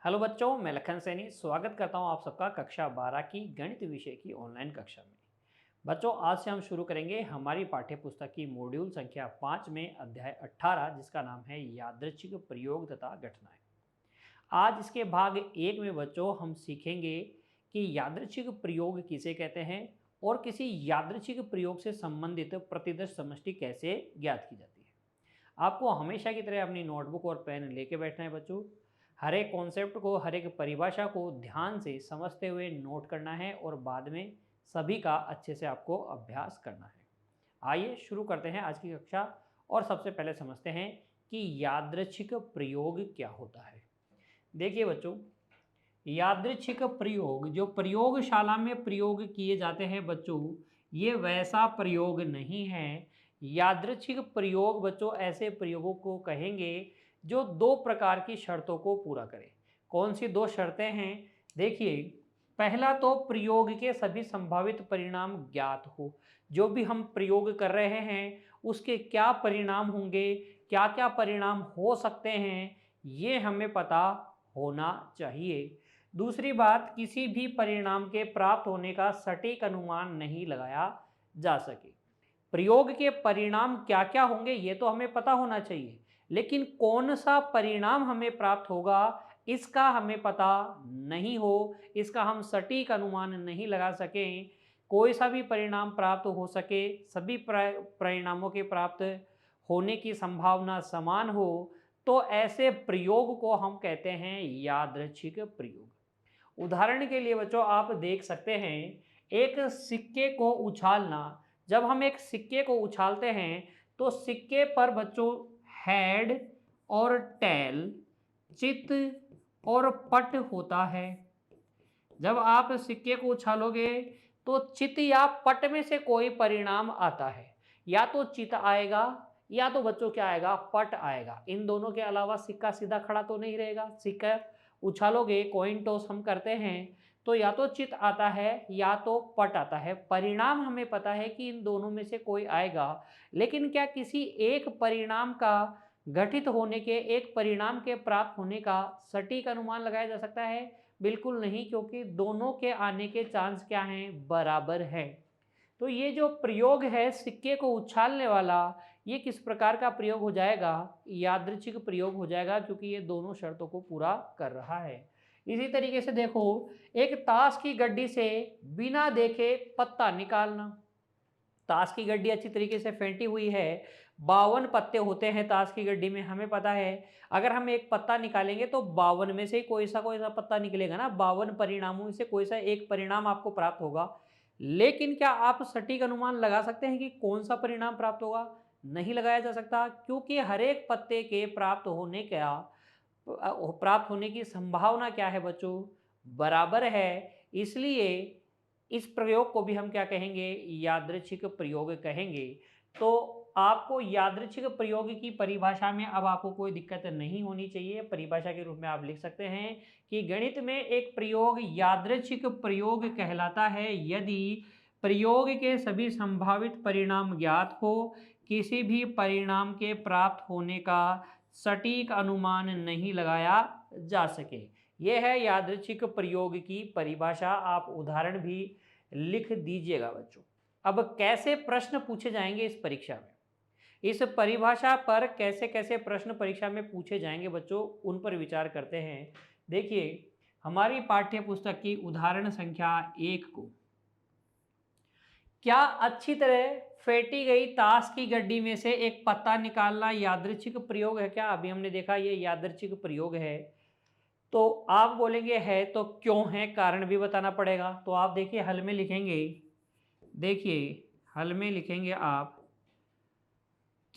Hello बच्चों, मैं लखन सैनी स्वागत करता हूं आप सबका कक्षा 12 की गणित विषय की ऑनलाइन कक्षा में। बच्चों, आज से हम शुरू करेंगे हमारी पाठ्य पुस्तक की मॉड्यूल संख्या 5 में अध्याय 18, जिसका नाम है यादृच्छिक प्रयोग तथा घटनाएं। आज इसके भाग 1 में बच्चों हम सीखेंगे कि यादृच्छिक प्रयोग किसे कहते हैं और किसी यादृच्छिक प्रयोग से संबंधित प्रतिदर्श समष्टि कैसे ज्ञात की जाती है। आपको हमेशा की तरह अपनी नोटबुक और पेन लेके बैठना है बच्चों। हर एक कॉन्सेप्ट को, हर एक परिभाषा को ध्यान से समझते हुए नोट करना है और बाद में सभी का अच्छे से आपको अभ्यास करना है। आइए शुरू करते हैं आज की कक्षा और सबसे पहले समझते हैं कि यादृच्छिक प्रयोग क्या होता है। देखिए बच्चों, यादृच्छिक प्रयोग जो प्रयोगशाला में प्रयोग किए जाते हैं बच्चों, ये वैसा प्रयोग नहीं है। यादृच्छिक प्रयोग बच्चों ऐसे प्रयोगों को कहेंगे जो दो प्रकार की शर्तों को पूरा करें। कौन सी दो शर्तें हैं? देखिए, पहला तो प्रयोग के सभी संभावित परिणाम ज्ञात हो। जो भी हम प्रयोग कर रहे हैं उसके क्या परिणाम होंगे, क्या क्या परिणाम हो सकते हैं, ये हमें पता होना चाहिए। दूसरी बात, किसी भी परिणाम के प्राप्त होने का सटीक अनुमान नहीं लगाया जा सके। प्रयोग के परिणाम क्या क्या होंगे ये तो हमें पता होना चाहिए, लेकिन कौन सा परिणाम हमें प्राप्त होगा इसका हमें पता नहीं हो, इसका हम सटीक अनुमान नहीं लगा सकें। कोई सा भी परिणाम प्राप्त हो सके, सभी परिणामों के प्राप्त होने की संभावना समान हो, तो ऐसे प्रयोग को हम कहते हैं यादृच्छिक प्रयोग। उदाहरण के लिए बच्चों आप देख सकते हैं, एक सिक्के को उछालना। जब हम एक सिक्के को उछालते हैं तो सिक्के पर बच्चों हेड और टेल, चित और पट होता है। जब आप सिक्के को उछालोगे तो चित या पट में से कोई परिणाम आता है। या तो चित आएगा या तो बच्चों क्या आएगा, पट आएगा। इन दोनों के अलावा सिक्का सीधा खड़ा तो नहीं रहेगा। सिक्का उछालोगे, कॉइन टॉस हम करते हैं, तो या तो चित आता है या तो पट आता है। परिणाम हमें पता है कि इन दोनों में से कोई आएगा, लेकिन क्या किसी एक परिणाम का घटित होने के, एक परिणाम के प्राप्त होने का सटीक अनुमान लगाया जा सकता है? बिल्कुल नहीं, क्योंकि दोनों के आने के चांस क्या हैं, बराबर है। तो ये जो प्रयोग है सिक्के को उछालने वाला, ये किस प्रकार का प्रयोग हो जाएगा? यादृच्छिक प्रयोग हो जाएगा, क्योंकि ये दोनों शर्तों को पूरा कर रहा है। इसी तरीके से देखो, एक ताश की गड्डी से बिना देखे पत्ता निकालना। ताश की गड्डी अच्छी तरीके से फेंटी हुई है, 52 पत्ते होते हैं ताश की गड्डी में, हमें पता है। अगर हम एक पत्ता निकालेंगे तो 52 में से कोई सा पत्ता निकलेगा ना, 52 परिणामों में से कोई सा एक परिणाम आपको प्राप्त होगा। लेकिन क्या आप सटीक अनुमान लगा सकते हैं कि कौन सा परिणाम प्राप्त होगा? नहीं लगाया जा सकता, क्योंकि हर एक पत्ते के प्राप्त होने की संभावना क्या है बच्चों, बराबर है। इसलिए इस प्रयोग को भी हम क्या कहेंगे, यादृच्छिक प्रयोग कहेंगे। तो आपको यादृच्छिक प्रयोग की परिभाषा में अब आपको कोई दिक्कत नहीं होनी चाहिए। परिभाषा के रूप में आप लिख सकते हैं कि गणित में एक प्रयोग यादृच्छिक प्रयोग कहलाता है यदि प्रयोग के सभी संभावित परिणाम ज्ञात हो, किसी भी परिणाम के प्राप्त होने का सटीक अनुमान नहीं लगाया जा सके। यह है यादृच्छिक प्रयोग की परिभाषा। आप उदाहरण भी लिख दीजिएगा बच्चों। अब कैसे प्रश्न पूछे जाएंगे इस परीक्षा में, इस परिभाषा पर कैसे कैसे प्रश्न परीक्षा में पूछे जाएंगे बच्चों, उन पर विचार करते हैं। देखिए, हमारी पाठ्य पुस्तक की उदाहरण संख्या 1 को, क्या अच्छी तरह फेंटी गई ताश की गड्डी में से एक पत्ता निकालना यादृच्छिक प्रयोग है क्या? अभी हमने देखा ये यादृच्छिक प्रयोग है। तो आप बोलेंगे है, तो क्यों है, कारण भी बताना पड़ेगा। तो आप देखिए हल में लिखेंगे, देखिए हल में लिखेंगे आप,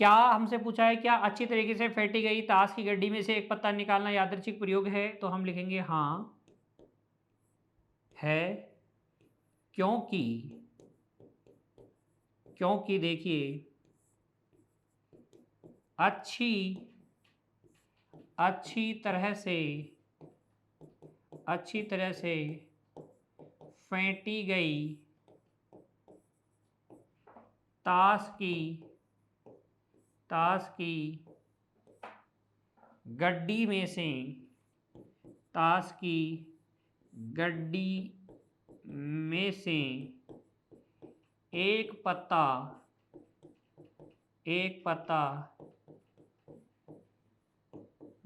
क्या हमसे पूछा है, क्या अच्छी तरीके से फेंटी गई ताश की गड्डी में से एक पत्ता निकालना यादृच्छिक प्रयोग है? तो हम लिखेंगे हाँ है, क्योंकि क्योंकि देखिए अच्छी अच्छी तरह से अच्छी तरह से फेंटी गई ताश की गड्डी में से ताश की गड्डी में से एक पत्ता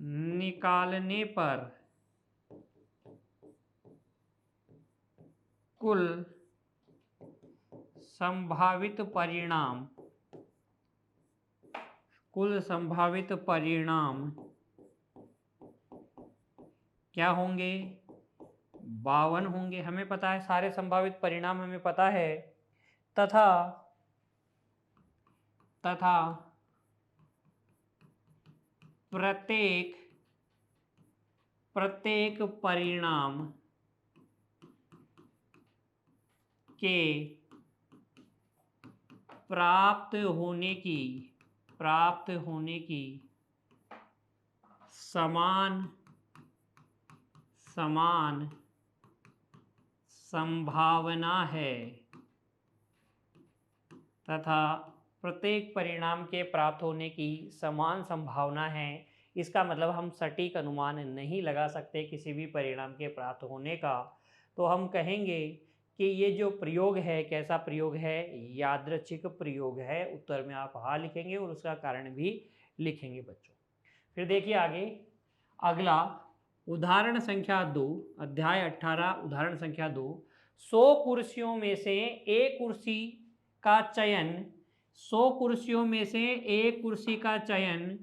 निकालने पर कुल संभावित परिणाम क्या होंगे? 52 होंगे। हमें पता है, सारे संभावित परिणाम हमें पता है। तथा प्रत्येक परिणाम के प्राप्त होने की समान संभावना है, तथा प्रत्येक परिणाम के प्राप्त होने की समान संभावना है। इसका मतलब हम सटीक अनुमान नहीं लगा सकते किसी भी परिणाम के प्राप्त होने का। तो हम कहेंगे कि ये जो प्रयोग है कैसा प्रयोग है? यादृच्छिक प्रयोग है। उत्तर में आप हाँ लिखेंगे और उसका कारण भी लिखेंगे बच्चों। फिर देखिए आगे, अगला उदाहरण संख्या 2, अध्याय 18 उदाहरण संख्या 2। 100 कुर्सियों में से एक कुर्सी का चयन 100 कुर्सियों में से एक कुर्सी का चयन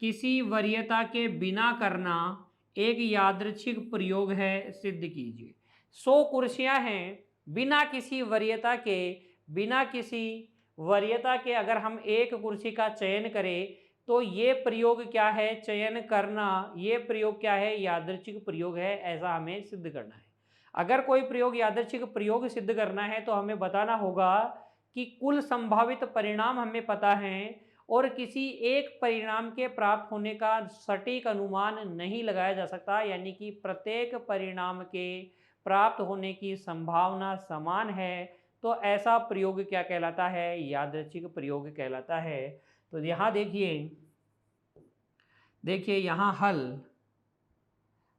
किसी वरीयता के बिना करना एक यादृच्छिक प्रयोग है, सिद्ध कीजिए। 100 कुर्सियां हैं, बिना किसी वरीयता के अगर हम एक कुर्सी का चयन करें तो ये प्रयोग क्या है? चयन करना। ये प्रयोग क्या है? यादृच्छिक प्रयोग है। ऐसा हमें सिद्ध करना है। अगर कोई प्रयोग यादृच्छिक प्रयोग सिद्ध करना है तो हमें बताना होगा कि कुल संभावित परिणाम हमें पता है और किसी एक परिणाम के प्राप्त होने का सटीक अनुमान नहीं लगाया जा सकता, यानी कि प्रत्येक परिणाम के प्राप्त होने की संभावना समान है। तो ऐसा प्रयोग क्या कहलाता है? यादृच्छिक प्रयोग कहलाता है। तो यहाँ देखिए यहाँ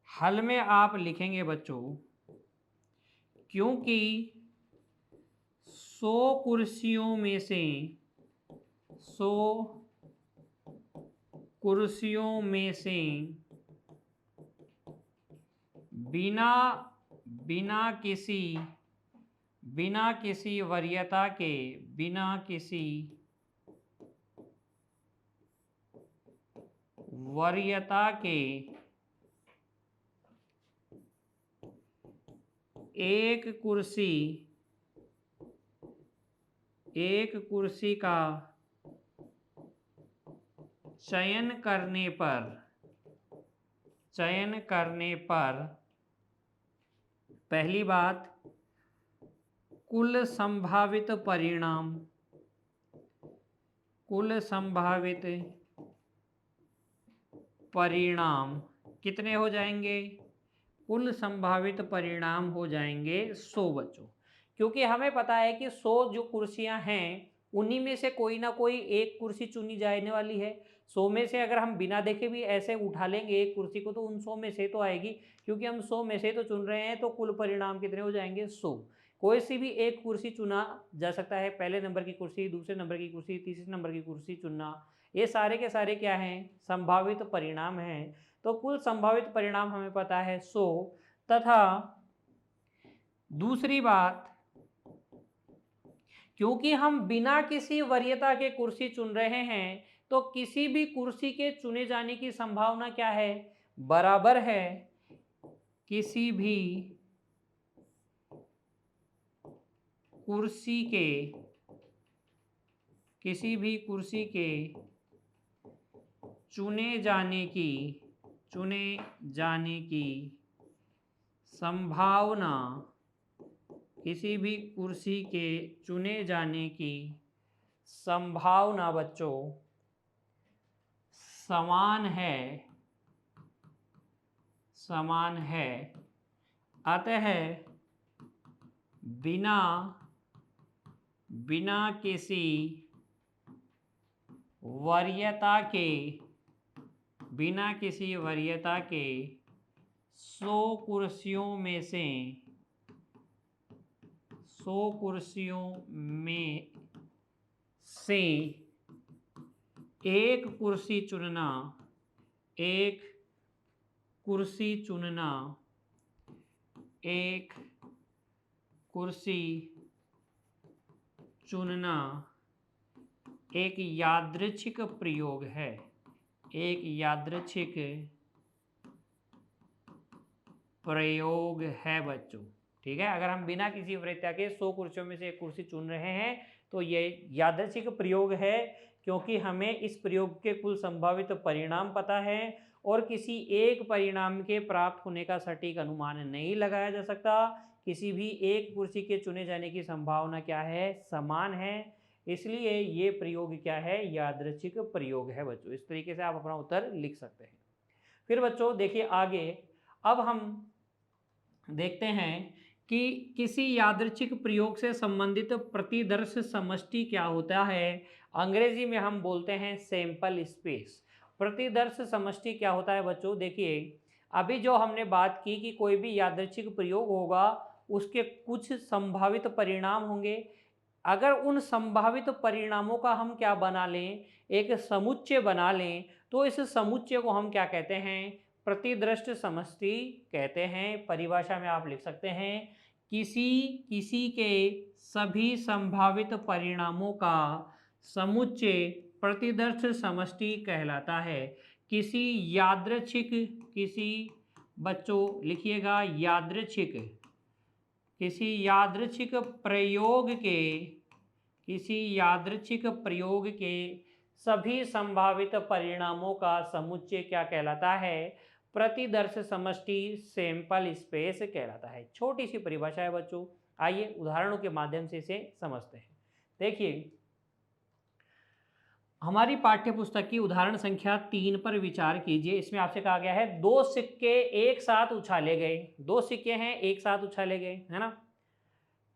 हल में आप लिखेंगे बच्चों, क्योंकि 100 कुर्सियों में से बिना किसी वरीयता के एक कुर्सी का चयन करने पर पहली बात, कुल संभावित परिणाम कितने हो जाएंगे? कुल संभावित परिणाम हो जाएंगे 100 बच्चों। क्योंकि हमें पता है कि 100 जो कुर्सियां हैं उन्हीं में से कोई ना कोई एक कुर्सी चुनी जाने वाली है। 100 में से अगर हम बिना देखे भी ऐसे उठा लेंगे एक कुर्सी को तो उन 100 में से तो आएगी, क्योंकि हम 100 में से तो चुन रहे हैं। तो कुल परिणाम कितने हो जाएंगे? 100। कोई सी भी एक कुर्सी चुना जा सकता है, पहले नंबर की कुर्सी, दूसरे नंबर की कुर्सी, तीसरे नंबर की कुर्सी चुनना, ये सारे के सारे क्या हैं? संभावित परिणाम हैं। तो कुल संभावित परिणाम हमें पता है 100। तथा दूसरी बात, क्योंकि हम बिना किसी वरीयता के कुर्सी चुन रहे हैं तो किसी भी कुर्सी के चुने जाने की संभावना क्या है? बराबर है किसी भी कुर्सी के चुने जाने की संभावना, किसी भी कुर्सी के चुने जाने की संभावना बच्चों समान है। अतः बिना किसी वरीयता के 100 कुर्सियों में से 100 कुर्सियों में से एक कुर्सी चुनना, एक कुर्सी चुनना, एक कुर्सी चुनना एक यादृच्छिक प्रयोग है, एक यादृच्छिक प्रयोग है बच्चों। ठीक है, अगर हम बिना किसी वरीयता के 100 कुर्सियों में से एक कुर्सी चुन रहे हैं तो ये यादृच्छिक प्रयोग है, क्योंकि हमें इस प्रयोग के कुल संभावित परिणाम पता है और किसी एक परिणाम के प्राप्त होने का सटीक अनुमान नहीं लगाया जा सकता। किसी भी एक कुर्सी के चुने जाने की संभावना क्या है, समान है, इसलिए ये प्रयोग क्या है, यादृच्छिक प्रयोग है बच्चों। इस तरीके से आप अपना उत्तर लिख सकते हैं। फिर बच्चों देखिए आगे, अब हम देखते हैं कि किसी यादृच्छिक प्रयोग से संबंधित प्रतिदर्श समष्टि क्या होता है। अंग्रेजी में हम बोलते हैं सैंपल स्पेस। प्रतिदर्श समष्टि क्या होता है बच्चों, देखिए अभी जो हमने बात की कि कोई भी यादृच्छिक प्रयोग होगा उसके कुछ संभावित परिणाम होंगे। अगर उन संभावित परिणामों का हम क्या बना लें, एक समुच्चय बना लें, तो इस समुच्चय को हम क्या कहते हैं, प्रतिदृष्ट समष्टि कहते हैं। परिभाषा में आप लिख सकते हैं किसी के सभी संभावित परिणामों का समुच्चय प्रतिदर्श समष्टि कहलाता है। किसी यादृच्छिक, किसी बच्चों लिखिएगा यादृच्छिक, किसी यादृच्छिक प्रयोग के, किसी यादृच्छिक प्रयोग के सभी संभावित परिणामों का समुच्चय क्या कहलाता है, प्रतिदर्श समष्टि, सैंपल स्पेस कहलाता है। छोटी सी परिभाषा है बच्चों, आइए उदाहरणों के माध्यम से इसे समझते हैं। देखिए हमारी पाठ्य पुस्तक की उदाहरण संख्या 3 पर विचार कीजिए। इसमें आपसे कहा गया है दो सिक्के एक साथ उछाले गए, दो सिक्के हैं एक साथ उछाले गए, है ना।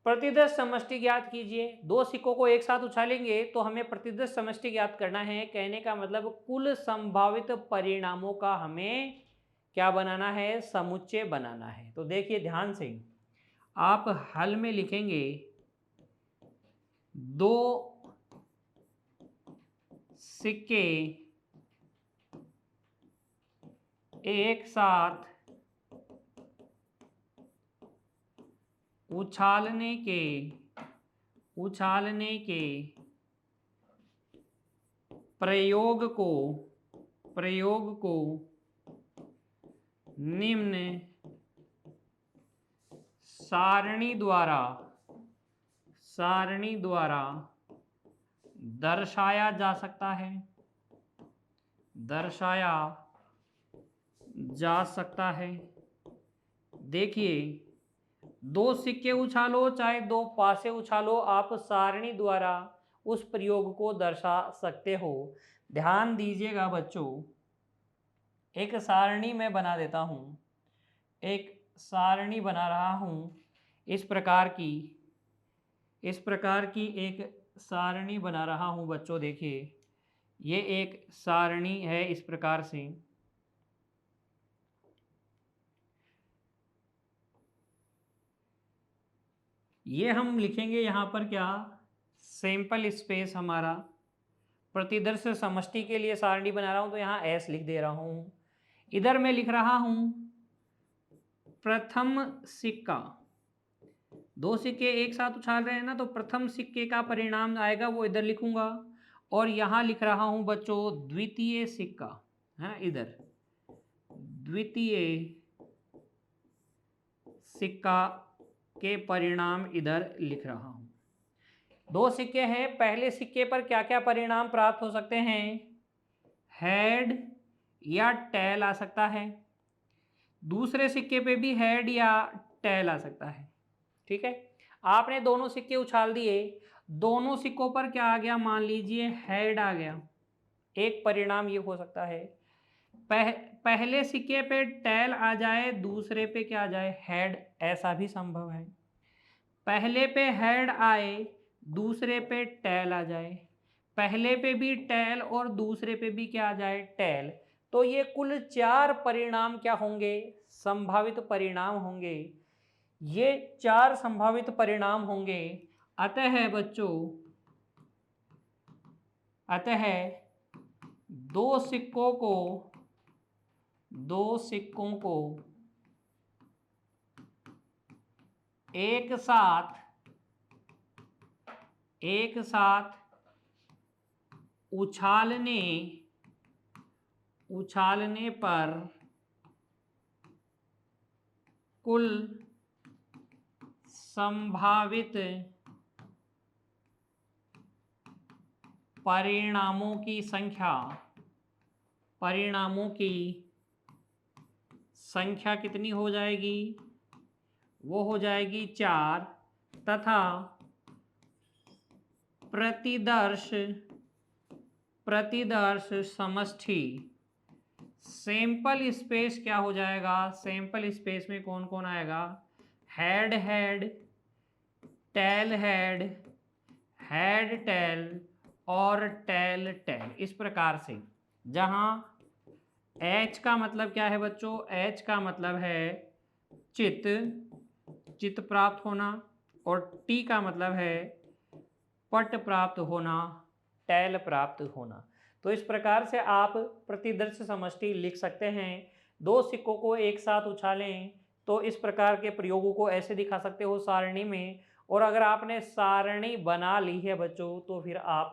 प्रतिदर्श समष्टि ज्ञात कीजिए। दो सिक्कों को एक साथ उछालेंगे तो हमें प्रतिदर्श समष्टि ज्ञात करना है। कहने का मतलब कुल संभावित परिणामों का हमें क्या बनाना है, समुच्चय बनाना है। तो देखिए ध्यान से, आप हल में लिखेंगे दो सिक्के एक साथ उछालने के प्रयोग को निम्न सारणी द्वारा दर्शाया जा सकता है। देखिए दो सिक्के उछालो चाहे दो पासे उछालो, आप सारणी द्वारा उस प्रयोग को दर्शा सकते हो। ध्यान दीजिएगा बच्चों, एक सारणी मैं बना देता हूं, एक सारणी बना रहा हूं इस प्रकार की एक सारणी बना रहा हूं बच्चों। देखिए ये एक सारणी है इस प्रकार से। ये हम लिखेंगे यहाँ पर क्या, सैंपल स्पेस हमारा। प्रतिदर्श समष्टि के लिए सारणी बना रहा हूँ तो यहाँ एस लिख दे रहा हूँ। इधर मैं लिख रहा हूँ प्रथम सिक्का, दो सिक्के एक साथ उछाल रहे हैं ना, तो प्रथम सिक्के का परिणाम आएगा वो इधर लिखूंगा। और यहाँ लिख रहा हूँ बच्चों द्वितीय सिक्का, है ना, इधर द्वितीय सिक्का के परिणाम इधर लिख रहा हूं। दो सिक्के हैं, पहले सिक्के पर क्या क्या परिणाम प्राप्त हो सकते हैं, हेड या टेल आ सकता है। दूसरे सिक्के पे भी हेड या टेल आ सकता है। ठीक है, आपने दोनों सिक्के उछाल दिए, दोनों सिक्कों पर क्या आ गया, मान लीजिए हेड आ गया। एक परिणाम ये हो सकता है पहले सिक्के पे टेल आ जाए, दूसरे पे क्या आ जाए, हेड, ऐसा भी संभव है। पहले पे हेड आए, दूसरे पे टेल आ जाए, पहले पे भी टेल और दूसरे पे भी क्या आ जाए, टेल। तो ये कुल 4 परिणाम क्या होंगे, संभावित परिणाम होंगे, ये 4 संभावित परिणाम होंगे। अतः बच्चों, अतः दो सिक्कों को एक साथ उछालने पर कुल संभावित परिणामों की संख्या कितनी हो जाएगी? वो हो जाएगी 4 तथा प्रतिदर्श समष्टि सैंपल स्पेस क्या हो जाएगा? सैंपल स्पेस में कौन कौन आएगा? हेड टेल हेड टेल और टेल टेल। इस प्रकार से, जहां H का मतलब क्या है बच्चों? H का मतलब है चित्त प्राप्त होना, और T का मतलब है पट प्राप्त होना, टेल प्राप्त होना। तो इस प्रकार से आप प्रतिदर्श समष्टि लिख सकते हैं। दो सिक्कों को एक साथ उछालें तो इस प्रकार के प्रयोगों को ऐसे दिखा सकते हो सारणी में। और अगर आपने सारणी बना ली है बच्चों, तो फिर आप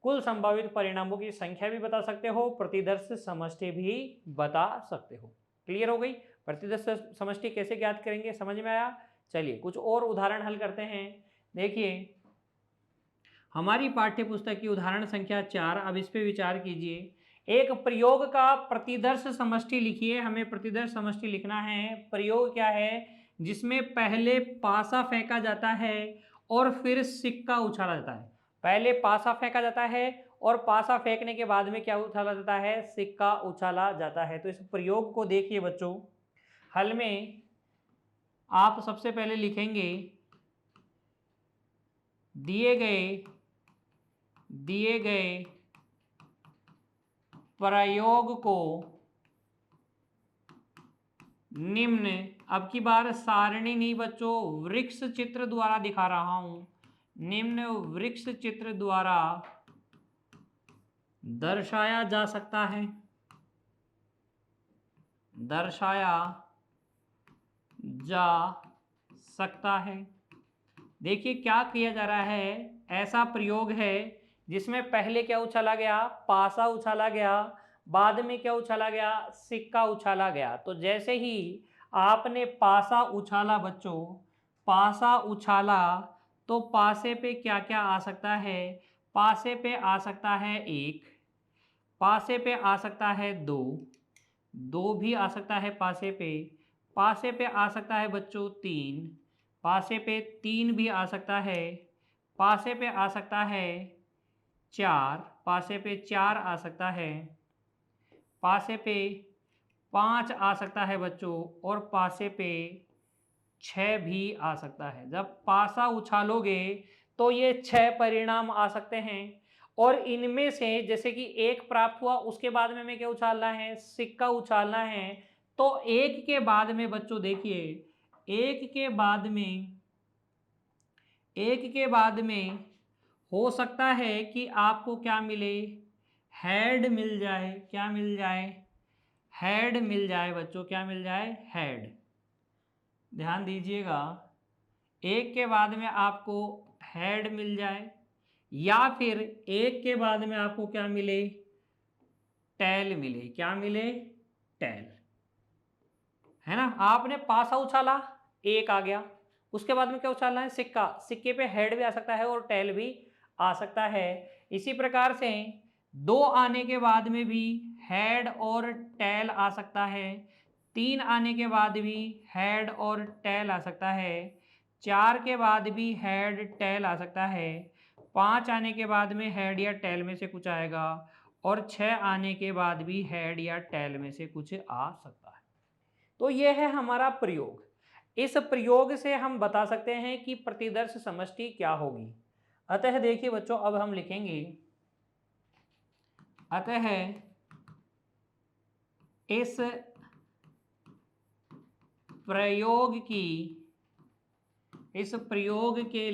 कुल संभावित परिणामों की संख्या भी बता सकते हो, प्रतिदर्श समष्टि भी बता सकते हो। क्लियर हो गई? प्रतिदर्श समष्टि कैसे ज्ञात करेंगे, समझ में आया? चलिए कुछ और उदाहरण हल करते हैं। देखिए हमारी पाठ्य पुस्तक की उदाहरण संख्या 4, अब इस पे विचार कीजिए। एक प्रयोग का प्रतिदर्श समष्टि लिखिए। हमें प्रतिदर्श समष्टि लिखना है। प्रयोग क्या है? जिसमें पहले पासा फेंका जाता है और फिर सिक्का उछाला जाता है। पहले पासा फेंका जाता है और पासा फेंकने के बाद में क्या उछाला जाता है? सिक्का उछाला जाता है। तो इस प्रयोग को देखिए बच्चों। हल में आप सबसे पहले लिखेंगे दिए गए प्रयोग को निम्न, अब की बार सारणी नहीं बच्चों, वृक्ष चित्र द्वारा दिखा रहा हूं। निम्न वृक्ष चित्र द्वारा दर्शाया जा सकता है। देखिए क्या किया जा रहा है। ऐसा प्रयोग है जिसमें पहले क्या उछाला गया? पासा उछाला गया। बाद में क्या उछाला गया? सिक्का उछाला गया। तो जैसे ही आपने पासा उछाला बच्चों, पासा उछाला, तो पासे पे क्या क्या आ सकता है? पासे पे आ सकता है 1, पासे पे आ सकता है 2 भी आ सकता है पासे पे आ सकता है बच्चों 3, पासे पे 3 भी आ सकता है, पासे पे आ सकता है 4, पासे पे 4 आ सकता है, पासे पे 5 आ सकता है बच्चों, और पासे पे 6 भी आ सकता है। जब पासा उछालोगे तो ये 6 परिणाम आ सकते हैं, और इनमें से जैसे कि 1 प्राप्त हुआ, उसके बाद में हमें क्या उछालना है? सिक्का उछालना है। तो 1 के बाद में बच्चों देखिए, 1 के बाद में हो सकता है कि आपको क्या मिले? हेड मिल जाए। क्या मिल जाए? हेड मिल जाए बच्चों। क्या मिल जाए? हेड। ध्यान दीजिएगा, 1 के बाद में आपको हेड मिल जाए, या फिर 1 के बाद में आपको क्या मिले? टेल मिले। क्या मिले? टेल। है ना? आपने पासा उछाला, 1 आ गया। उसके बाद में क्या उछालना है? सिक्का। सिक्के पे हेड भी आ सकता है और टेल भी आ सकता है। इसी प्रकार से 2 आने के बाद में भी हेड और टेल आ सकता है। 3 आने के बाद भी हेड और टेल आ सकता है। 4 के बाद भी हेड टेल आ सकता है। 5 आने के बाद में हेड या टेल में से कुछ आएगा, और 6 आने के बाद भी हेड या टेल में से कुछ आ सकता है। तो यह है हमारा प्रयोग। इस प्रयोग से हम बता सकते हैं कि प्रतिदर्श समष्टि क्या होगी। अतः देखिए बच्चों, अब हम लिखेंगे, अतः इस प्रयोग की, इस प्रयोग के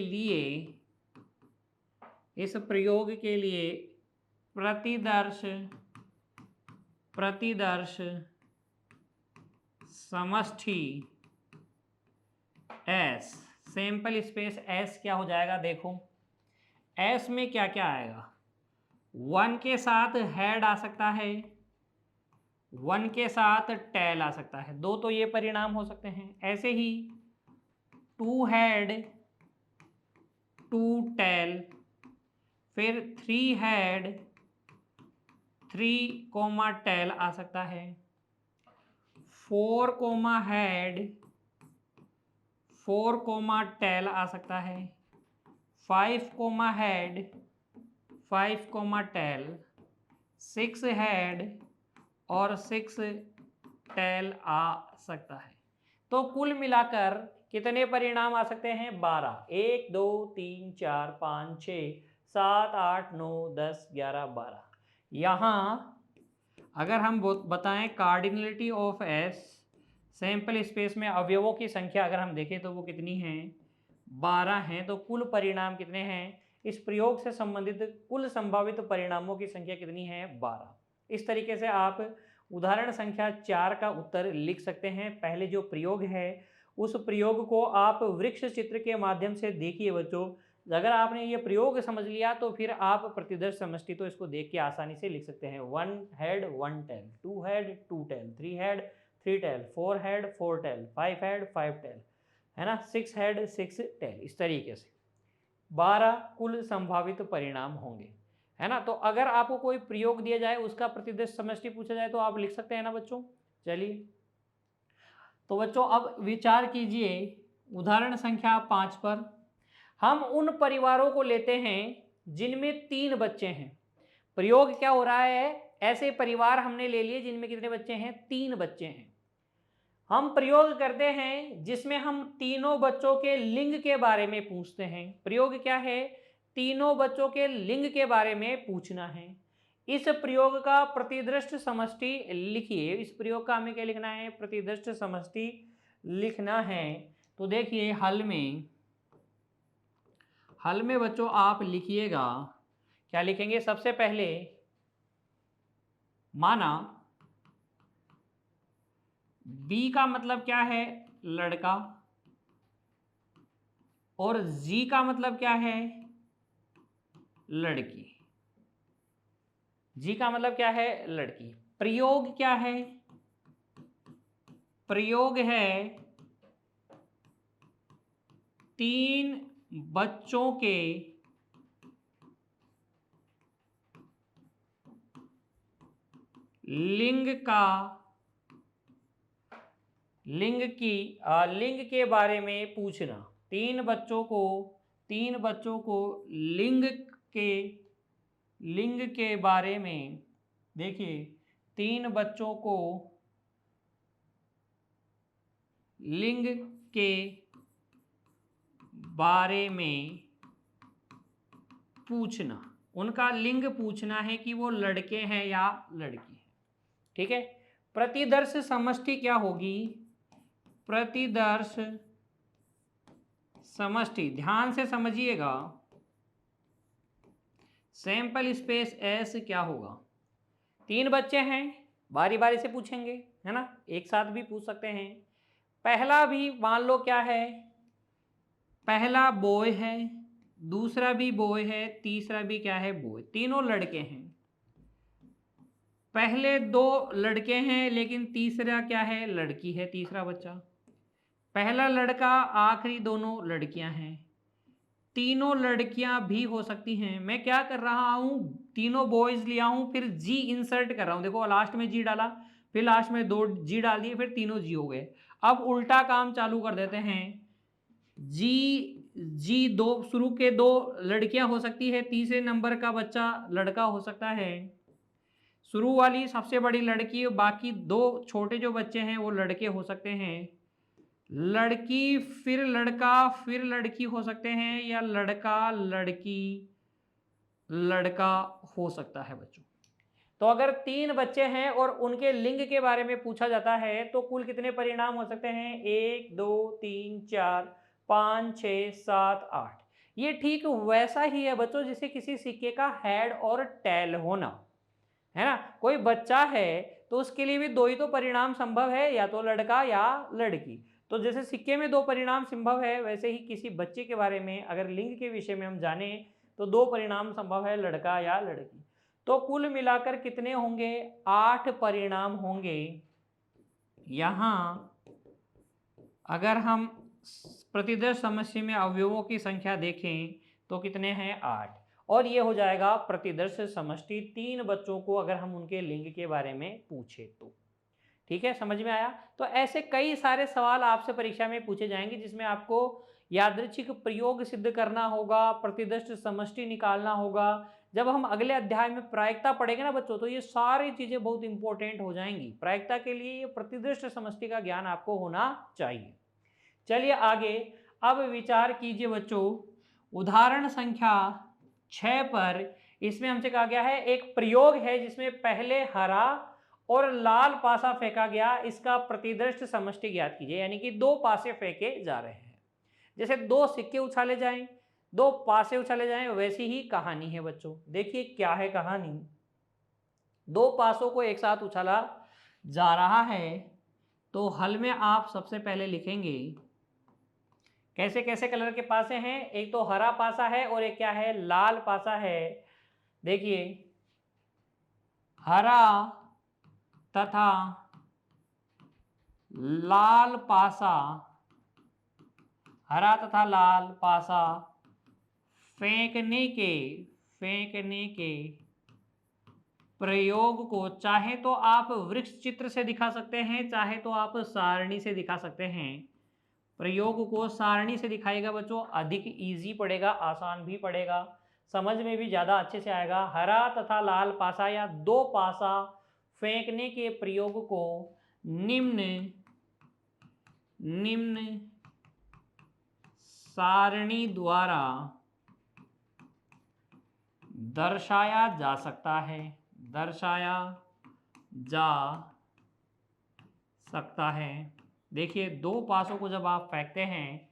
लिए प्रतिदर्श समष्टि S, सैंपल स्पेस S क्या हो जाएगा, देखो S में क्या क्या आएगा, 1 के साथ हेड आ सकता है, 1 के साथ टेल आ सकता है, दो तो ये परिणाम हो सकते हैं। ऐसे ही 2 हेड 2 टेल, फिर 3 हेड 3 टेल आ सकता है, 4 हेड 4 टेल आ सकता है, 5 हेड 5 टेल, 6 हेड और 6 टेल आ सकता है। तो कुल मिलाकर कितने परिणाम आ सकते हैं, 12, 1 2 3 4 5 6 7 8 9 10 11 12। यहाँ अगर हम बताएं cardinality of S, sample space में अवयवों की संख्या अगर हम देखें तो वो कितनी है, 12 हैं। तो कुल परिणाम कितने हैं, इस प्रयोग से संबंधित कुल संभावित परिणामों की संख्या कितनी है, 12। इस तरीके से आप उदाहरण संख्या 4 का उत्तर लिख सकते हैं। पहले जो प्रयोग है उस प्रयोग को आप वृक्ष चित्र के माध्यम से देखिए बच्चों। अगर आपने ये प्रयोग समझ लिया तो फिर आप प्रतिदर्श समष्टि तो इसको देख के आसानी से लिख सकते हैं। 1 head 1 tail, 2 head 2 tail, 3 head 3 tail, 4 head 4 tail, 5 head 5 tail, है ना, 6 हेड 6 टेल। इस तरीके से 12 कुल संभावित परिणाम होंगे, है ना। तो अगर आपको कोई प्रयोग दिया जाए उसका प्रतिदर्श समष्टि पूछा जाए तो आप लिख सकते हैं ना बच्चों। चलिए तो बच्चों अब विचार कीजिए उदाहरण संख्या 5 पर। हम उन परिवारों को लेते हैं जिनमें 3 बच्चे हैं। प्रयोग क्या हो रहा है, ऐसे परिवार हमने ले लिए जिनमें कितने बच्चे हैं, 3 बच्चे हैं। हम प्रयोग करते हैं जिसमें हम तीनों बच्चों के लिंग के बारे में पूछते हैं। प्रयोग क्या है, तीनों बच्चों के लिंग के बारे में पूछना है। इस प्रयोग का प्रतिदृष्ट समष्टि लिखिए। इस प्रयोग का हमें क्या लिखना है, प्रतिदृष्ट समष्टि लिखना है। तो देखिए हल में बच्चों आप लिखिएगा, क्या लिखेंगे, सबसे पहले माना B का मतलब क्या है, लड़का, और G का मतलब क्या है, लड़की। G का मतलब क्या है, लड़की। प्रयोग क्या है, प्रयोग है 3 बच्चों के लिंग के बारे में पूछना। 3 बच्चों को लिंग के बारे में, देखिए 3 बच्चों को लिंग के बारे में पूछना। उनका लिंग पूछना है कि वो लड़के हैं या लड़की है, ठीक है। प्रतिदर्श समष्टि क्या होगी, प्रतिदर्श समष्टि, ध्यान से समझिएगा, सैंपल स्पेस एस क्या होगा। 3 बच्चे हैं, बारी बारी से पूछेंगे, है ना, एक साथ भी पूछ सकते हैं। पहला भी मान लो क्या है, पहला बॉय है, दूसरा भी बॉय है, तीसरा भी क्या है, बॉय, तीनों लड़के हैं। पहले 2 लड़के हैं लेकिन तीसरा क्या है, लड़की है, तीसरा बच्चा। पहला लड़का, आखिरी दोनों लड़कियां हैं। तीनों लड़कियां भी हो सकती हैं। मैं क्या कर रहा हूं, तीनों बॉयज लिया हूं, फिर जी इंसर्ट कर रहा हूं। देखो लास्ट में जी डाला, फिर लास्ट में 2 जी डाल दिए, फिर तीनों जी हो गए। अब उल्टा काम चालू कर देते हैं। जी 2 शुरू के 2 लड़कियां हो सकती है, तीसरे नंबर का बच्चा लड़का हो सकता है। शुरू वाली सबसे बड़ी लड़की, बाकी 2 छोटे जो बच्चे हैं वो लड़के हो सकते हैं। लड़की फिर लड़का फिर लड़की हो सकते हैं, या लड़का लड़की लड़का हो सकता है बच्चों। तो अगर 3 बच्चे हैं और उनके लिंग के बारे में पूछा जाता है तो कुल कितने परिणाम हो सकते हैं? 1 2 3 4 5 6 7 8। ये ठीक वैसा ही है बच्चों जैसे किसी सिक्के का हेड और टेल होना, है ना? कोई बच्चा है तो उसके लिए भी 2 ही तो परिणाम संभव है, या तो लड़का या लड़की। तो जैसे सिक्के में 2 परिणाम संभव है, वैसे ही किसी बच्चे के बारे में अगर लिंग के विषय में हम जाने तो 2 परिणाम संभव है, लड़का या लड़की। तो कुल मिलाकर कितने होंगे? 8 परिणाम होंगे। यहाँ अगर हम प्रतिदर्श समष्टि में अवयवों की संख्या देखें तो कितने हैं? 8। और ये हो जाएगा प्रतिदर्श समष्टि 3 बच्चों को अगर हम उनके लिंग के बारे में पूछे तो। ठीक है, समझ में आया? तो ऐसे कई सारे सवाल आपसे परीक्षा में पूछे जाएंगे जिसमें आपको यादृच्छिक प्रयोग सिद्ध करना होगा, प्रतिदर्श समष्टि निकालना होगा। जब हम अगले अध्याय में प्रायिकता पढ़ेंगे ना बच्चों, तो ये सारी चीजें बहुत इंपॉर्टेंट हो जाएंगी। प्रायिकता के लिए ये प्रतिदर्श समष्टि का ज्ञान आपको होना चाहिए। चलिए आगे, अब विचार कीजिए बच्चों, उदाहरण संख्या 6 पर इसमें हमसे कहा गया है एक प्रयोग है जिसमें पहले हरा और लाल पासा फेंका गया, इसका प्रतिदर्श समष्टि ज्ञात कीजिए। यानी कि 2 पासे फेंके जा रहे हैं, जैसे 2 सिक्के उछाले जाएं, 2 पासे उछाले जाएं, वैसी ही कहानी है बच्चों। देखिए क्या है कहानी। 2 पासों को एक साथ उछाला जा रहा है, तो हल में आप सबसे पहले लिखेंगे कैसे कैसे कलर के पासे हैं। एक तो हरा पासा है और एक क्या है? लाल पासा है। देखिए हरा तथा लाल पासा, हरा तथा लाल पासा फेंकने के प्रयोग को चाहे तो आप वृक्ष चित्र से दिखा सकते हैं, चाहे तो आप सारणी से दिखा सकते हैं। प्रयोग को सारणी से दिखाएगा बच्चों, अधिक इजी पड़ेगा, आसान भी पड़ेगा, समझ में भी ज़्यादा अच्छे से आएगा। हरा तथा लाल पासा या 2 पासा फेंकने के प्रयोग को निम्न सारणी द्वारा दर्शाया जा सकता है, देखिए 2 पासों को जब आप फेंकते हैं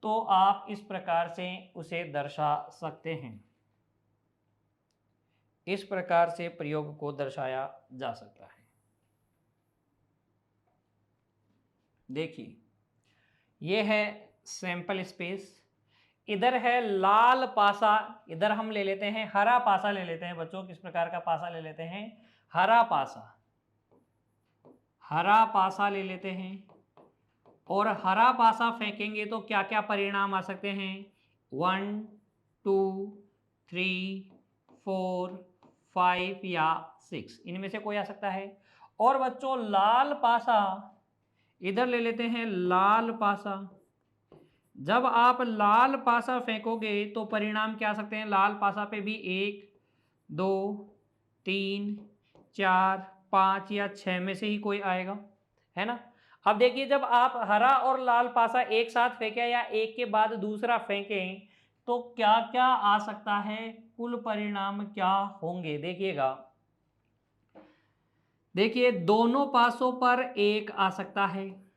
तो आप इस प्रकार से उसे दर्शा सकते हैं, इस प्रकार से प्रयोग को दर्शाया जा सकता है। देखिए ये है सैंपल स्पेस, इधर है लाल पासा, इधर हम ले लेते हैं हरा पासा ले लेते हैं बच्चों। किस प्रकार का पासा ले लेते हैं? हरा पासा ले लेते हैं। और हरा पासा फेंकेंगे तो क्या क्या परिणाम आ सकते हैं? 1 2 3 4 5 या 6, इनमें से कोई आ सकता है। और बच्चों लाल पासा इधर ले लेते हैं, लाल पासा। जब आप लाल पासा फेंकोगे तो परिणाम क्या आ सकते हैं? लाल पासा पे भी 1 2 3 4 5 या 6 में से ही कोई आएगा, है ना? अब देखिए जब आप हरा और लाल पासा एक साथ फेंके या एक के बाद दूसरा फेंकें तो क्या क्या आ सकता है, कुल परिणाम क्या होंगे? देखिए दोनों पासों पर 1 आ सकता है,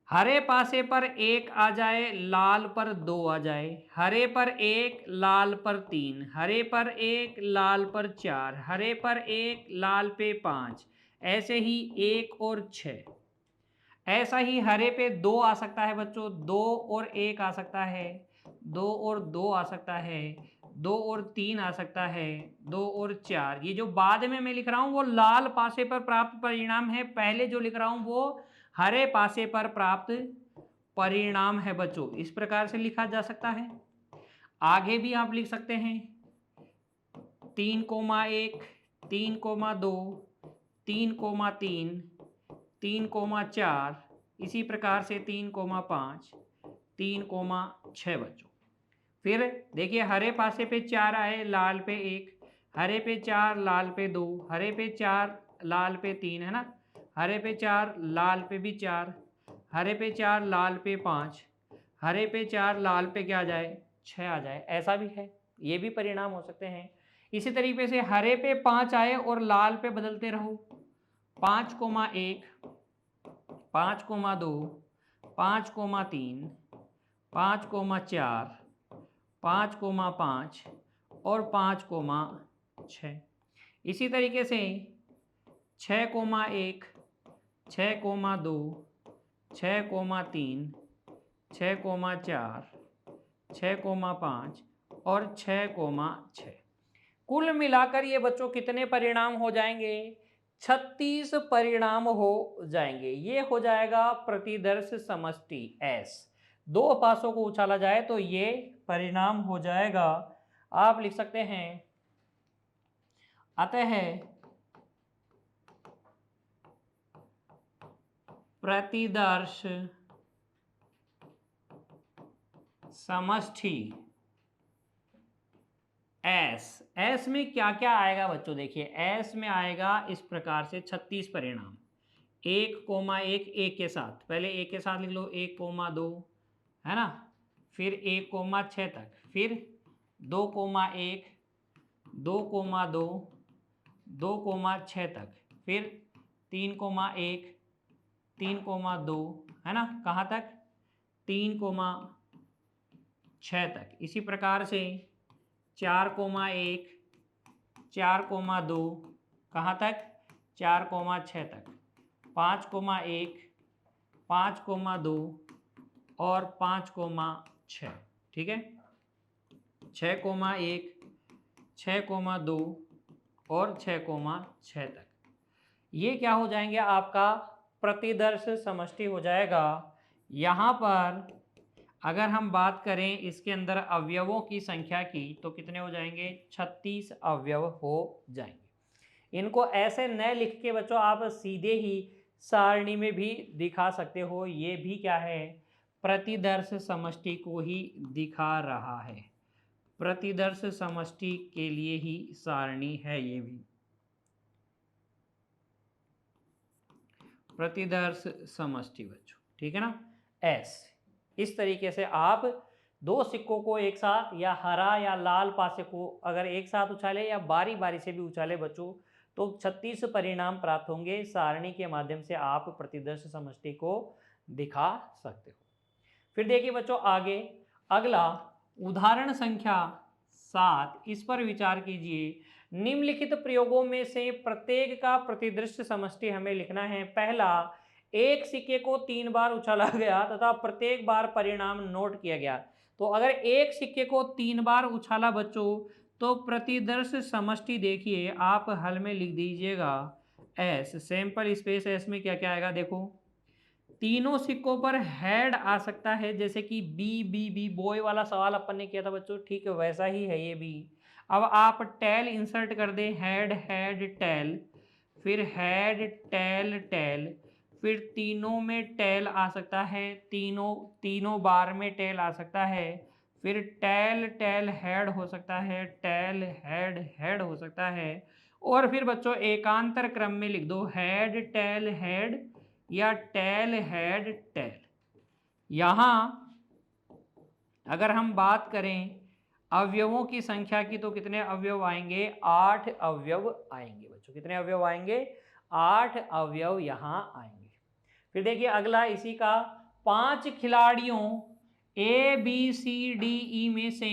हरे पासे पर 1 आ जाए, लाल पर 2 आ जाए, हरे पर 1 लाल पर 3, हरे पर 1 लाल पर 4, हरे पर 1 लाल पे 5, ऐसे ही 1 और 6। ऐसा ही हरे पे 2 आ सकता है बच्चों, 2 और 1 आ सकता है, 2 और 2 आ सकता है, 2 और 3 आ सकता है, 2 और 4। ये जो बाद में मैं लिख रहा हूँ वो लाल पासे पर प्राप्त परिणाम है, पहले जो लिख रहा हूँ वो हरे पासे पर प्राप्त परिणाम है बच्चों। इस प्रकार से लिखा जा सकता है। आगे भी आप लिख सकते हैं 3,1 3,2 3,3 3,4, इसी प्रकार से 3,5 3,6 बच्चों। फिर देखिए हरे पासे पे 4 आए, लाल पे 1, हरे पे 4 लाल पे 2, हरे पे 4 लाल पे 3, है ना? हरे पे 4 लाल पे भी 4, हरे पे 4 लाल पे 5, हरे पे 4 लाल पे क्या आ जाए? 6 आ जाए। ऐसा भी है, ये भी परिणाम हो सकते हैं। इसी तरीके से हरे पे 5 आए और लाल पे बदलते रहो। 5,1, 5,2, 5,3, 5,4, 5,5 और 5,6। इसी तरीके से 6,1, 6,2, 6,3, 6,4, 6,5 और 6,6। कुल मिलाकर ये बच्चों कितने परिणाम हो जाएंगे? 36 परिणाम हो जाएंगे। ये हो जाएगा प्रतिदर्श समष्टि S। दो पासों को उछाला जाए तो ये परिणाम हो जाएगा। आप लिख सकते हैं अतः प्रतिदर्श समष्टि S में क्या क्या आएगा बच्चों? देखिए S में आएगा इस प्रकार से 36 परिणाम। 1,1 एक के साथ, पहले एक के साथ लिख लो, 1,2 है ना, फिर 1,6 तक, फिर 2,1, 2,2, 2,6 तक, फिर 3,1, 3,2 है ना, कहाँ तक? 3,6 तक। इसी प्रकार से 4,1, 4,2 कहाँ तक? 4,6 तक, 5,1, 5,2 और 5,6। ठीक है, 6,1, 6,2 और 6,6 तक। ये क्या हो जाएंगे? आपका प्रतिदर्श समष्टि हो जाएगा। यहाँ पर अगर हम बात करें इसके अंदर अवयवों की संख्या की तो कितने हो जाएंगे? 36 अवयव हो जाएंगे। इनको ऐसे न लिख के बच्चों आप सीधे ही सारणी में भी दिखा सकते हो। ये भी क्या है? प्रतिदर्श समष्टि को ही दिखा रहा है। प्रतिदर्श समष्टि के लिए ही सारणी है ये भी। प्रतिदर्श समष्टि बच्चों, ठीक है ना, S। इस तरीके से आप दो सिक्कों को एक साथ या हरा या लाल पासे को अगर एक साथ उछाले या बारी बारी से भी उछाले बच्चों तो 36 परिणाम प्राप्त होंगे। सारणी के माध्यम से आप प्रतिदर्श समष्टि को दिखा सकते हो। फिर देखिए बच्चों आगे अगला उदाहरण संख्या 7, इस पर विचार कीजिए। निम्नलिखित प्रयोगों में से प्रत्येक का प्रतिदर्श समष्टि हमें लिखना है। पहला, एक सिक्के को 3 बार उछाला गया तथा प्रत्येक बार परिणाम नोट किया गया। तो अगर एक सिक्के को 3 बार उछाला बच्चों तो प्रतिदर्श समष्टि देखिए आप हल में लिख दीजिएगा S। सैंपल स्पेस S में क्या क्या आएगा देखो। तीनों सिक्कों पर हेड आ सकता है, जैसे कि बी बॉय वाला सवाल अपन ने किया था बच्चों, ठीक है वैसा ही है ये भी। अब आप टेल इंसर्ट कर दें, हेड हेड टेल, फिर हेड टेल टेल, फिर तीनों में टेल आ सकता है, तीनों बार में टेल आ सकता है, फिर टेल टेल हेड हो सकता है, टेल हेड हेड हो सकता है, और फिर बच्चों एकांतर क्रम में लिख दो हेड टेल हेड या टेल हेड टेल। यहां अगर हम बात करें अवयवों की संख्या की तो कितने अवयव आएंगे? 8 अवयव आएंगे बच्चों। कितने अवयव आएंगे? 8 अवयव यहां आएंगे। फिर देखिए अगला इसी का 5 खिलाड़ियों ABCDE में से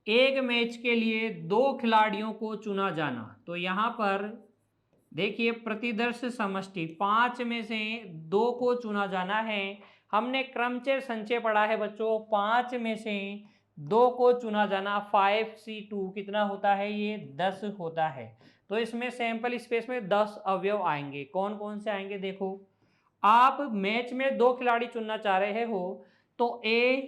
एक मैच के लिए 2 खिलाड़ियों को चुना जाना। तो यहां पर देखिए प्रतिदर्श समष्टि 5 में से 2 को चुना जाना है। हमने क्रमचय संचय पढ़ा है बच्चों, 5 में से 2 को चुना जाना, 5C2 कितना होता है? ये 10 होता है। तो इसमें सैंपल स्पेस में 10 अवयव आएंगे। कौन कौन से आएंगे देखो। आप मैच में 2 खिलाड़ी चुनना चाह रहे हो तो A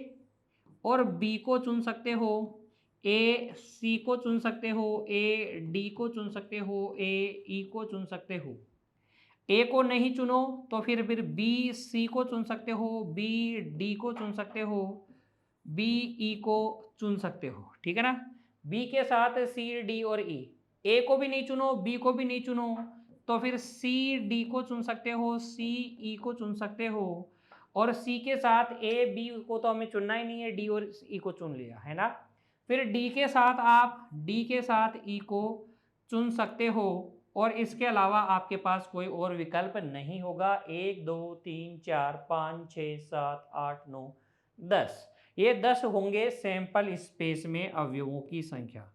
और B को चुन सकते हो, AC को चुन सकते हो, AD को चुन सकते हो, AE को चुन सकते हो। A को नहीं चुनो तो फिर BC को चुन सकते हो, BD को चुन सकते हो, BE को चुन सकते हो, ठीक है ना। B के साथ C D और E। A को भी नहीं चुनो, B को भी नहीं चुनो तो फिर C D को चुन सकते हो, C E को चुन सकते हो, और C के साथ A B को तो हमें चुनना ही नहीं है, D और E को चुन लिया है ना। फिर डी के साथ आप डी के साथ ई को चुन सकते हो और इसके अलावा आपके पास कोई और विकल्प नहीं होगा। 1 2 3 4 5 6 7 8 9 10, ये 10 होंगे सैंपल स्पेस में अवयवों की संख्या।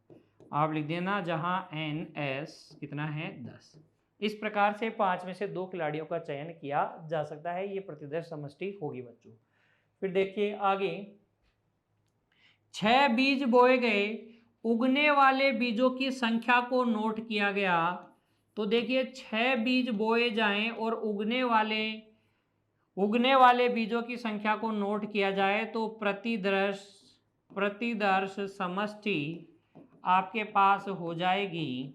आप लिख देना जहां एन एस कितना है 10। इस प्रकार से 5 में से 2 खिलाड़ियों का चयन किया जा सकता है। ये प्रतिदर्श समष्टि होगी बच्चों। फिर देखिए आगे, 6 बीज बोए गए, उगने वाले बीजों की संख्या को नोट किया गया। तो देखिए 6 बीज बोए जाएं और उगने वाले बीजों की संख्या को नोट किया जाए तो प्रतिदर्श समष्टि आपके पास हो जाएगी।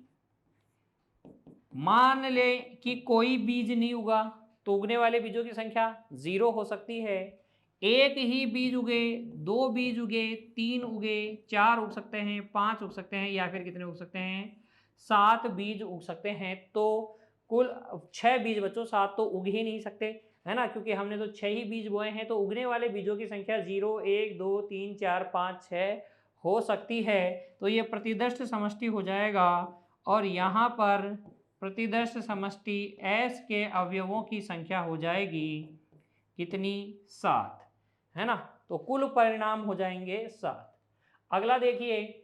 मान ले कि कोई बीज नहीं उगा तो उगने वाले बीजों की संख्या 0 हो सकती है। एक ही बीज उगे, 2 बीज उगे, 3 उगे, 4 उग सकते हैं, 5 उग सकते हैं, या फिर कितने उग सकते हैं 7 बीज उग सकते हैं। तो कुल 6 बीज बच्चों, 7 तो उग ही नहीं सकते, है ना, क्योंकि हमने तो 6 ही बीज बोए हैं। तो उगने वाले बीजों की संख्या 0 1 2 3 4 5 6 हो सकती है। तो ये प्रतिदर्श समष्टि हो जाएगा और यहाँ पर प्रतिदर्श समष्टि S के अवयवों की संख्या हो जाएगी कितनी 7, है ना। तो कुल परिणाम हो जाएंगे 7। अगला देखिए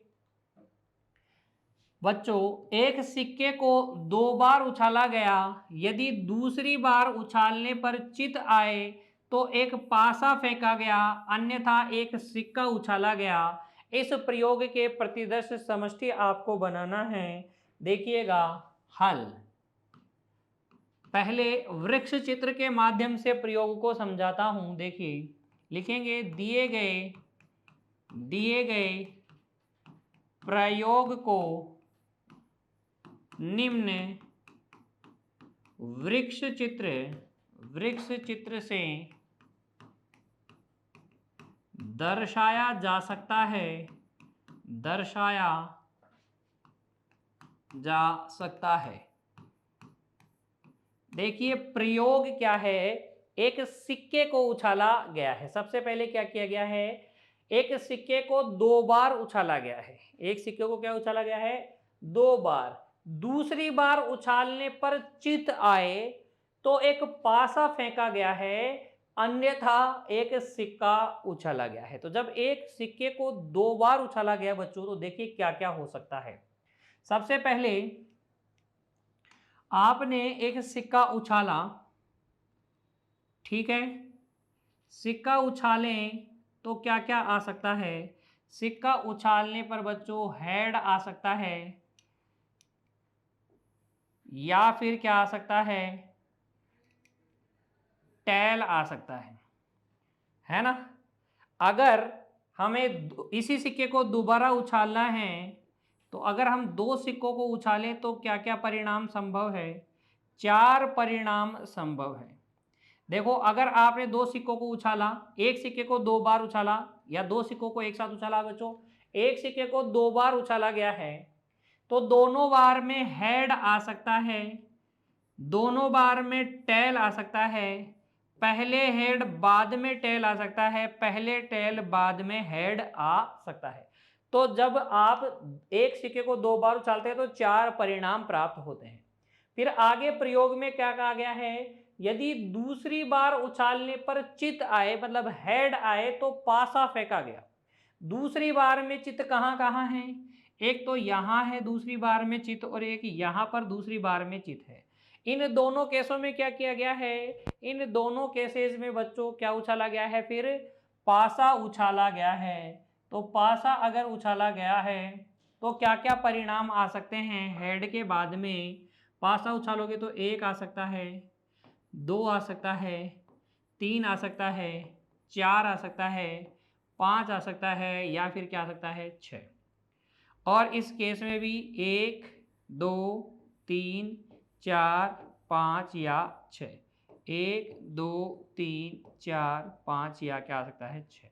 बच्चों, एक सिक्के को 2 बार उछाला गया, यदि दूसरी बार उछालने पर चित आए तो एक पासा फेंका गया, अन्यथा एक सिक्का उछाला गया। इस प्रयोग के प्रतिदर्श समष्टि आपको बनाना है। देखिएगा हल। पहले वृक्ष चित्र के माध्यम से प्रयोग को समझाता हूं। देखिए लिखेंगे दिए गए प्रयोग को निम्न वृक्ष चित्र से दर्शाया जा सकता है। देखिए प्रयोग क्या है, एक सिक्के को उछाला गया है। सबसे पहले क्या किया गया है, एक सिक्के को 2 बार उछाला गया है। एक सिक्के को क्या उछाला गया है 2 बार। दूसरी बार उछालने पर चित आए तो एक पासा फेंका गया है, अन्यथा एक सिक्का उछाला गया है। तो जब एक सिक्के को 2 बार उछाला गया बच्चों, तो देखिए क्या क्या हो सकता है। सबसे पहले आपने एक सिक्का उछाला, ठीक है, सिक्का उछालें तो क्या क्या आ सकता है। सिक्का उछालने पर बच्चों हेड आ सकता है, या फिर क्या आ सकता है टेल आ सकता है ना। अगर हमें इसी सिक्के को दोबारा उछालना है तो अगर हम 2 सिक्कों को उछालें तो क्या क्या परिणाम संभव है, 4 परिणाम संभव है। देखो अगर आपने 2 सिक्कों को उछाला, एक सिक्के को 2 बार उछाला या 2 सिक्कों को एक साथ उछाला बच्चों, एक सिक्के को 2 बार उछाला गया है तो दोनों बार में हेड आ सकता है, दोनों बार में टेल आ सकता है, पहले हेड बाद में टेल आ सकता है, पहले टेल बाद में हेड आ सकता है। तो जब आप एक सिक्के को 2 बार उछालते हैं तो 4 परिणाम प्राप्त होते हैं। फिर आगे प्रयोग में क्या कहा गया है, यदि दूसरी बार उछालने पर चित आए मतलब हेड आए तो पासा फेंका गया। दूसरी बार में चित कहाँ कहाँ है, एक तो यहाँ है दूसरी बार में चित और एक यहाँ पर दूसरी बार में चित है। इन दोनों केसों में क्या किया गया है, इन दोनों केसेस में बच्चों क्या उछाला गया है, फिर पासा उछाला गया है। तो पासा अगर उछाला गया है तो क्या क्या परिणाम आ सकते हैं, हेड के बाद में पासा उछालोगे तो 1 आ सकता है, 2 आ सकता है, 3 आ सकता है, 4 आ सकता है, 5 आ सकता है, या फिर क्या आ सकता है 6। और इस केस में भी 1 2 3 4 5 या 6, 1 2 3 4 5 या क्या आ सकता है 6।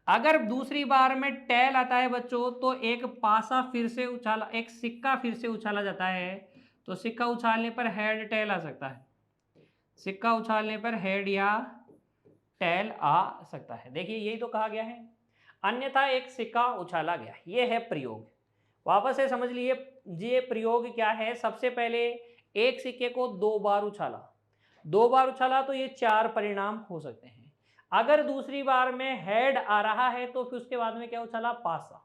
अगर दूसरी बार में टेल आता है बच्चों तो एक पासा फिर से उछाला, एक सिक्का फिर से उछाला जाता है। तो सिक्का उछालने पर हेड टेल आ सकता है, सिक्का उछालने पर हेड या टेल आ सकता है। देखिए यही तो कहा गया है। अन्यथा एक सिक्का उछाला गया। ये है प्रयोग। वापस से समझ लिए, ये प्रयोग क्या है। सबसे पहले एक सिक्के को 2 बार उछाला, 2 बार उछाला तो ये 4 परिणाम हो सकते हैं। अगर दूसरी बार में हेड आ रहा है तो फिर उसके बाद में क्या उछाला, पासा।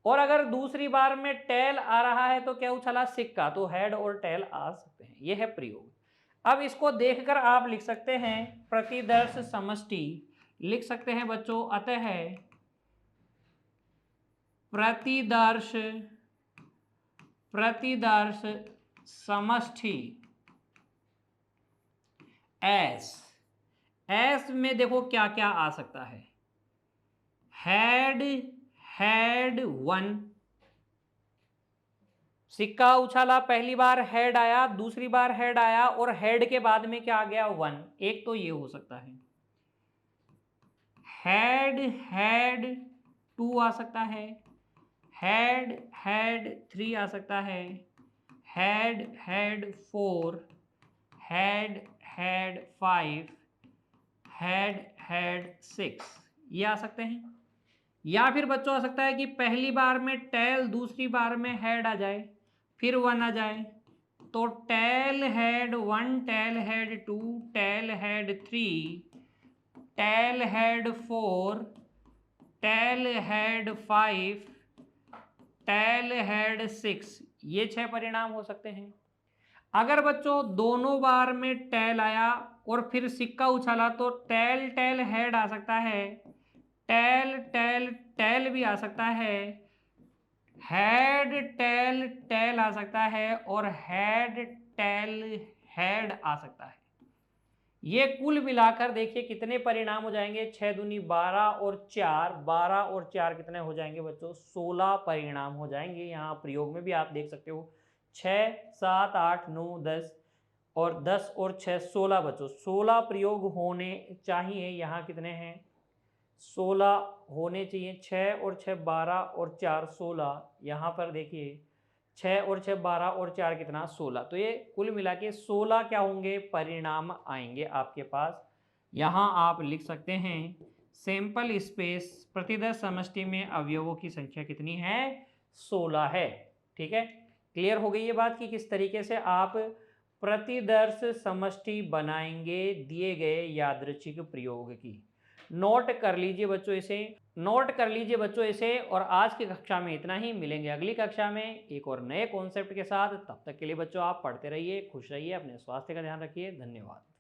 और अगर दूसरी बार में टेल आ रहा है तो क्या उछाला, सिक्का। तो हेड और टेल आ सकते हैं। यह है प्रयोग। अब इसको देखकर आप लिख सकते हैं प्रतिदर्श समष्टि, लिख सकते हैं बच्चों, अतः प्रतिदर्श समष्टि एस में देखो क्या क्या आ सकता है। हेड 1, सिक्का उछाला, पहली बार हेड आया, दूसरी बार हेड आया और हेड के बाद में क्या आ गया, 1। एक तो ये हो सकता है। हेड 2 आ सकता है, हेड 3 आ सकता है, हेड 4, हेड 5, हेड 6, ये आ सकते हैं। या फिर बच्चों आ सकता है कि पहली बार में टेल, दूसरी बार में हेड आ जाए, फिर 1 आ जाए, तो tail head 1, tail head 2, tail head 3, tail head 4, tail head 5, tail head 6, ये 6 परिणाम हो सकते हैं। अगर बच्चों दोनों बार में टेल आया और फिर सिक्का उछाला तो टेल हेड आ सकता है, टेल भी आ सकता है, हेड टेल आ सकता है और हेड टेल हेड आ सकता है। ये कुल मिलाकर देखिए कितने परिणाम हो जाएंगे, 6 दूनी 12 और 4, 12 और 4 कितने हो जाएंगे बच्चों, 16 परिणाम हो जाएंगे। यहाँ प्रयोग में भी आप देख सकते हो 6, 7, 8, 9, 10 और 10 और 6, 16 बच्चों, 16 प्रयोग होने चाहिए। यहाँ कितने हैं, 16 होने चाहिए। 6 और 6 12 और 4 16, यहाँ पर देखिए 6 और 6 12 और 4 कितना, 16। तो ये कुल मिला के 16 क्या होंगे, परिणाम आएंगे आपके पास। यहाँ आप लिख सकते हैं सैंपल स्पेस प्रतिदर्श समष्टि में अवयवों की संख्या कितनी है, 16 है। ठीक है, क्लियर हो गई ये बात कि किस तरीके से आप प्रतिदर्श समष्टि बनाएंगे दिए गए यादृच्छिक प्रयोग की। नोट कर लीजिए बच्चों इसे, और आज की कक्षा में इतना ही। मिलेंगे अगली कक्षा में एक और नए कॉन्सेप्ट के साथ। तब तक के लिए बच्चों आप पढ़ते रहिए, खुश रहिए, अपने स्वास्थ्य का ध्यान रखिए। धन्यवाद।